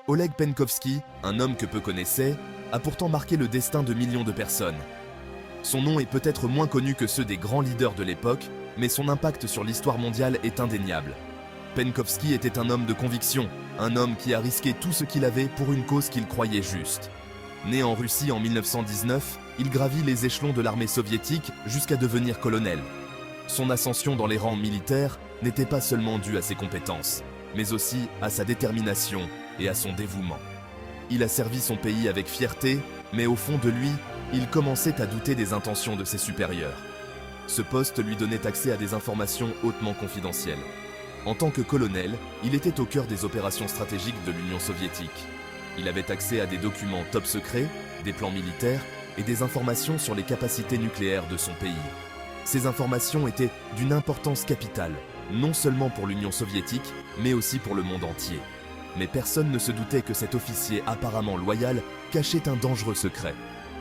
Oleg Penkovski, un homme que peu connaissaient, a pourtant marqué le destin de millions de personnes. Son nom est peut-être moins connu que ceux des grands leaders de l'époque, mais son impact sur l'histoire mondiale est indéniable. Penkovski était un homme de conviction, un homme qui a risqué tout ce qu'il avait pour une cause qu'il croyait juste. Né en Russie en 1919, il gravit les échelons de l'armée soviétique jusqu'à devenir colonel. Son ascension dans les rangs militaires n'était pas seulement due à ses compétences, mais aussi à sa détermination et à son dévouement. Il a servi son pays avec fierté, mais au fond de lui, il commençait à douter des intentions de ses supérieurs. Ce poste lui donnait accès à des informations hautement confidentielles. En tant que colonel, il était au cœur des opérations stratégiques de l'Union soviétique. Il avait accès à des documents top secrets, des plans militaires et des informations sur les capacités nucléaires de son pays. Ces informations étaient d'une importance capitale, non seulement pour l'Union soviétique, mais aussi pour le monde entier. Mais personne ne se doutait que cet officier apparemment loyal cachait un dangereux secret,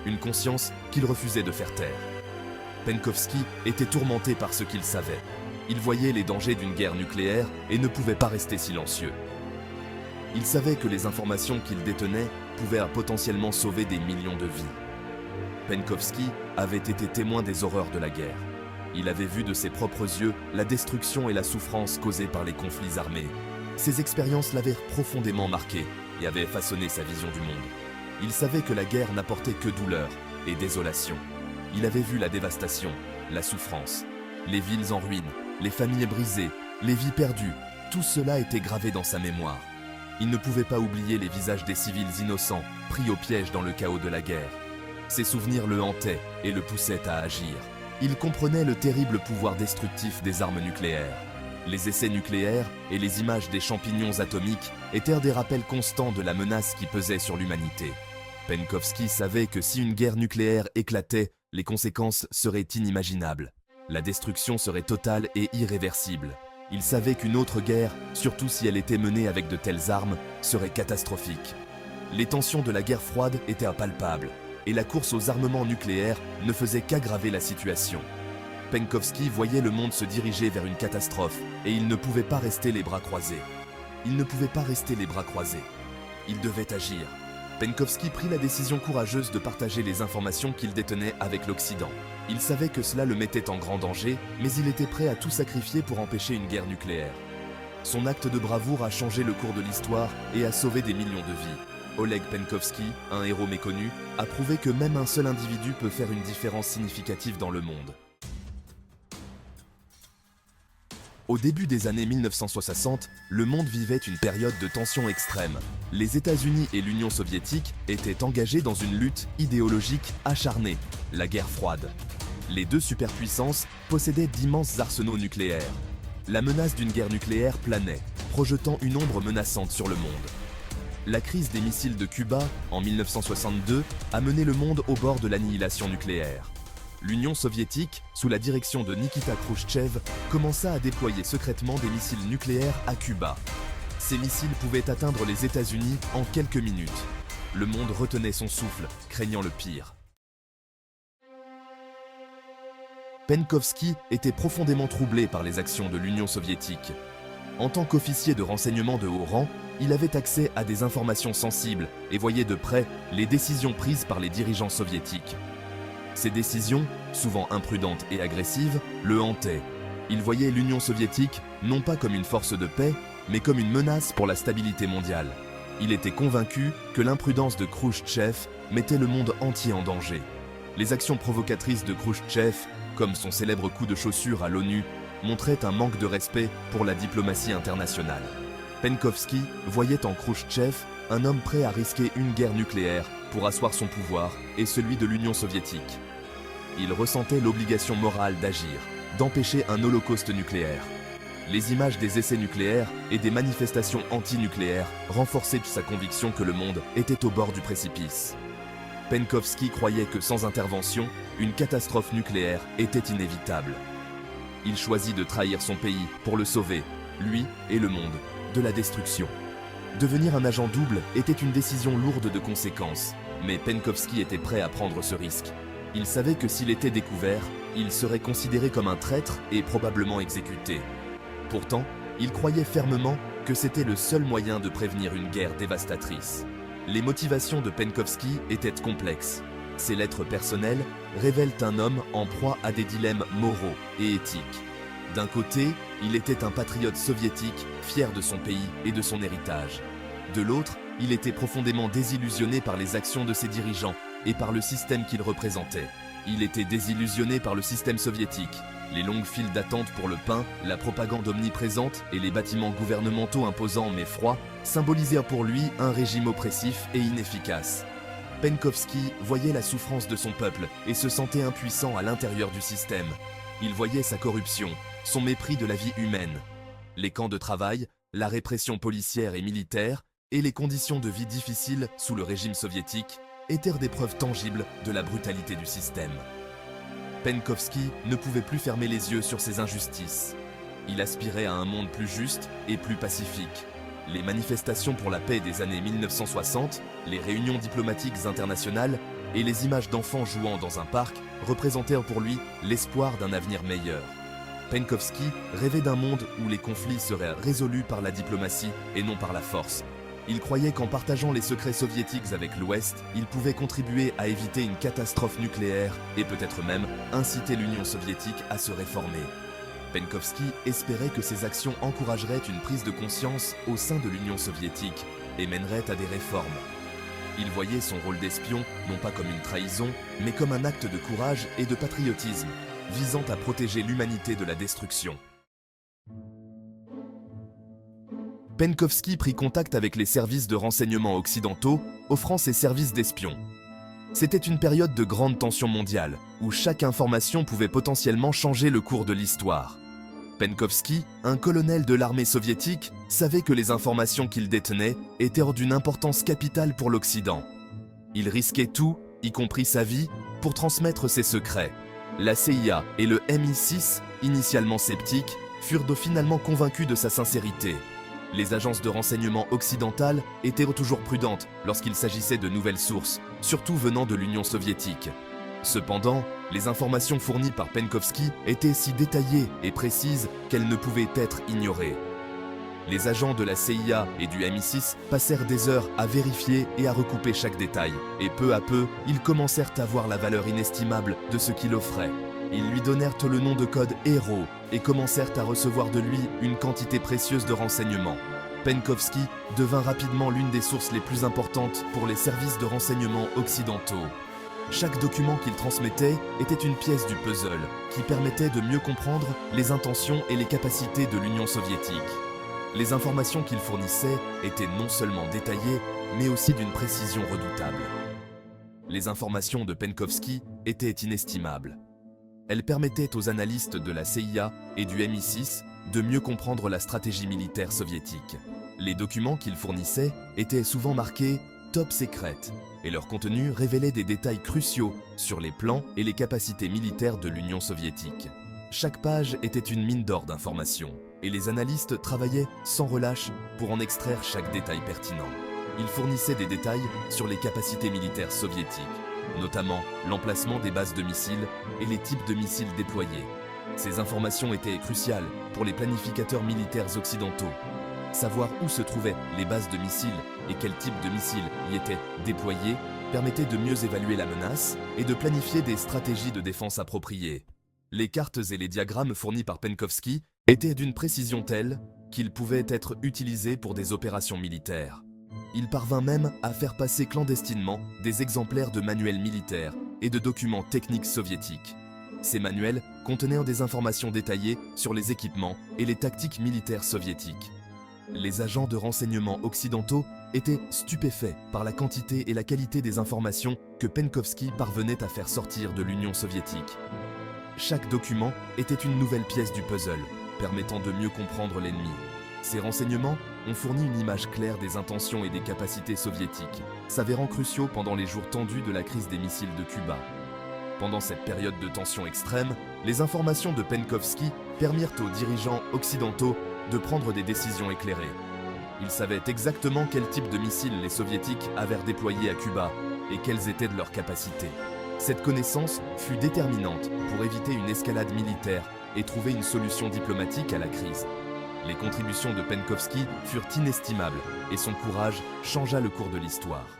une conscience qu'il refusait de faire taire. Penkovski était tourmenté par ce qu'il savait. Il voyait les dangers d'une guerre nucléaire et ne pouvait pas rester silencieux. Il savait que les informations qu'il détenait pouvaient potentiellement sauver des millions de vies. Penkovski avait été témoin des horreurs de la guerre. Il avait vu de ses propres yeux la destruction et la souffrance causées par les conflits armés. Ces expériences l'avaient profondément marqué et avaient façonné sa vision du monde. Il savait que la guerre n'apportait que douleur et désolation. Il avait vu la dévastation, la souffrance, les villes en ruine, les familles brisées, les vies perdues. Tout cela était gravé dans sa mémoire. Il ne pouvait pas oublier les visages des civils innocents, pris au piège dans le chaos de la guerre. Ces souvenirs le hantaient et le poussaient à agir. Il comprenait le terrible pouvoir destructif des armes nucléaires. Les essais nucléaires et les images des champignons atomiques étaient des rappels constants de la menace qui pesait sur l'humanité. Penkovski savait que si une guerre nucléaire éclatait, les conséquences seraient inimaginables. La destruction serait totale et irréversible. Il savait qu'une autre guerre, surtout si elle était menée avec de telles armes, serait catastrophique. Les tensions de la guerre froide étaient impalpables, et la course aux armements nucléaires ne faisait qu'aggraver la situation. Penkovski voyait le monde se diriger vers une catastrophe, et il ne pouvait pas rester les bras croisés. Il ne pouvait pas rester les bras croisés. Il devait agir. Penkovski prit la décision courageuse de partager les informations qu'il détenait avec l'Occident. Il savait que cela le mettait en grand danger, mais il était prêt à tout sacrifier pour empêcher une guerre nucléaire. Son acte de bravoure a changé le cours de l'histoire et a sauvé des millions de vies. Oleg Penkovski, un héros méconnu, a prouvé que même un seul individu peut faire une différence significative dans le monde. Au début des années 1960, le monde vivait une période de tension extrême. Les États-Unis et l'Union soviétique étaient engagés dans une lutte idéologique acharnée, la guerre froide. Les deux superpuissances possédaient d'immenses arsenaux nucléaires. La menace d'une guerre nucléaire planait, projetant une ombre menaçante sur le monde. La crise des missiles de Cuba, en 1962, a mené le monde au bord de l'annihilation nucléaire. L'Union soviétique, sous la direction de Nikita Khrouchtchev, commença à déployer secrètement des missiles nucléaires à Cuba. Ces missiles pouvaient atteindre les États-Unis en quelques minutes. Le monde retenait son souffle, craignant le pire. Penkovski était profondément troublé par les actions de l'Union soviétique. En tant qu'officier de renseignement de haut rang, il avait accès à des informations sensibles et voyait de près les décisions prises par les dirigeants soviétiques. Ces décisions, souvent imprudentes et agressives, le hantaient. Il voyait l'Union soviétique non pas comme une force de paix, mais comme une menace pour la stabilité mondiale. Il était convaincu que l'imprudence de Khrouchtchev mettait le monde entier en danger. Les actions provocatrices de Khrouchtchev, comme son célèbre coup de chaussure à l'ONU, montraient un manque de respect pour la diplomatie internationale. Penkovski voyait en Khrouchtchev un homme prêt à risquer une guerre nucléaire pour asseoir son pouvoir et celui de l'Union soviétique. Il ressentait l'obligation morale d'agir, d'empêcher un holocauste nucléaire. Les images des essais nucléaires et des manifestations anti-nucléaires renforçaient sa conviction que le monde était au bord du précipice. Penkovski croyait que sans intervention, une catastrophe nucléaire était inévitable. Il choisit de trahir son pays pour le sauver, lui et le monde, de la destruction. Devenir un agent double était une décision lourde de conséquences, mais Penkovski était prêt à prendre ce risque. Il savait que s'il était découvert, il serait considéré comme un traître et probablement exécuté. Pourtant, Il croyait fermement que c'était le seul moyen de prévenir une guerre dévastatrice. Les motivations de Penkovsky étaient complexes. Ses lettres personnelles révèlent un homme en proie à des dilemmes moraux et éthiques. D'un côté, il était un patriote soviétique, fier de son pays et de son héritage. De l'autre, il était profondément désillusionné par les actions de ses dirigeants et par le système qu'il représentait. Il était désillusionné par le système soviétique. Les longues files d'attente pour le pain, la propagande omniprésente et les bâtiments gouvernementaux imposants mais froids symbolisèrent pour lui un régime oppressif et inefficace. Penkovsky voyait la souffrance de son peuple et se sentait impuissant à l'intérieur du système. Il voyait sa corruption, son mépris de la vie humaine. Les camps de travail, la répression policière et militaire et les conditions de vie difficiles sous le régime soviétique étaient des preuves tangibles de la brutalité du système. Penkovsky ne pouvait plus fermer les yeux sur ces injustices. Il aspirait à un monde plus juste et plus pacifique. Les manifestations pour la paix des années 1960, les réunions diplomatiques internationales et les images d'enfants jouant dans un parc représentèrent pour lui l'espoir d'un avenir meilleur. Penkovsky rêvait d'un monde où les conflits seraient résolus par la diplomatie et non par la force. Il croyait qu'en partageant les secrets soviétiques avec l'Ouest, il pouvait contribuer à éviter une catastrophe nucléaire et peut-être même inciter l'Union soviétique à se réformer. Penkovsky espérait que ces actions encourageraient une prise de conscience au sein de l'Union soviétique et mèneraient à des réformes. Il voyait son rôle d'espion non pas comme une trahison, mais comme un acte de courage et de patriotisme, visant à protéger l'humanité de la destruction. Penkovsky prit contact avec les services de renseignement occidentaux, offrant ses services d'espion. C'était une période de grande tension mondiale, où chaque information pouvait potentiellement changer le cours de l'histoire. Penkovsky, un colonel de l'armée soviétique, savait que les informations qu'il détenait étaient d'une importance capitale pour l'Occident. Il risquait tout, y compris sa vie, pour transmettre ses secrets. La CIA et le MI6, initialement sceptiques, furent finalement convaincus de sa sincérité. Les agences de renseignement occidentales étaient toujours prudentes lorsqu'il s'agissait de nouvelles sources, surtout venant de l'Union soviétique. Cependant, les informations fournies par Penkovsky étaient si détaillées et précises qu'elles ne pouvaient être ignorées. Les agents de la CIA et du MI6 passèrent des heures à vérifier et à recouper chaque détail, et peu à peu, ils commencèrent à voir la valeur inestimable de ce qu'il offrait. Ils lui donnèrent le nom de code héros et commencèrent à recevoir de lui une quantité précieuse de renseignements. Penkovsky devint rapidement l'une des sources les plus importantes pour les services de renseignement occidentaux. Chaque document qu'il transmettait était une pièce du puzzle qui permettait de mieux comprendre les intentions et les capacités de l'Union soviétique. Les informations qu'il fournissait étaient non seulement détaillées, mais aussi d'une précision redoutable. Les informations de Penkovsky étaient inestimables. Elles permettaient aux analystes de la CIA et du MI6 de mieux comprendre la stratégie militaire soviétique. Les documents qu'ils fournissaient étaient souvent marqués « top secret » et leur contenu révélait des détails cruciaux sur les plans et les capacités militaires de l'Union soviétique. Chaque page était une mine d'or d'informations et les analystes travaillaient sans relâche pour en extraire chaque détail pertinent. Ils fournissaient des détails sur les capacités militaires soviétiques, notamment l'emplacement des bases de missiles et les types de missiles déployés. Ces informations étaient cruciales pour les planificateurs militaires occidentaux. Savoir où se trouvaient les bases de missiles et quel type de missiles y étaient déployés permettait de mieux évaluer la menace et de planifier des stratégies de défense appropriées. Les cartes et les diagrammes fournis par Penkovsky étaient d'une précision telle qu'ils pouvaient être utilisés pour des opérations militaires. Il parvint même à faire passer clandestinement des exemplaires de manuels militaires et de documents techniques soviétiques. Ces manuels contenaient des informations détaillées sur les équipements et les tactiques militaires soviétiques. Les agents de renseignement occidentaux étaient stupéfaits par la quantité et la qualité des informations que Penkovsky parvenait à faire sortir de l'Union soviétique. Chaque document était une nouvelle pièce du puzzle, permettant de mieux comprendre l'ennemi. Ces renseignements ont fourni une image claire des intentions et des capacités soviétiques, s'avérant cruciaux pendant les jours tendus de la crise des missiles de Cuba. Pendant cette période de tension extrême, les informations de Penkovsky permirent aux dirigeants occidentaux de prendre des décisions éclairées. Ils savaient exactement quel type de missiles les soviétiques avaient déployés à Cuba et quelles étaient de leurs capacités. Cette connaissance fut déterminante pour éviter une escalade militaire et trouver une solution diplomatique à la crise. Les contributions de Penkovsky furent inestimables et son courage changea le cours de l'histoire.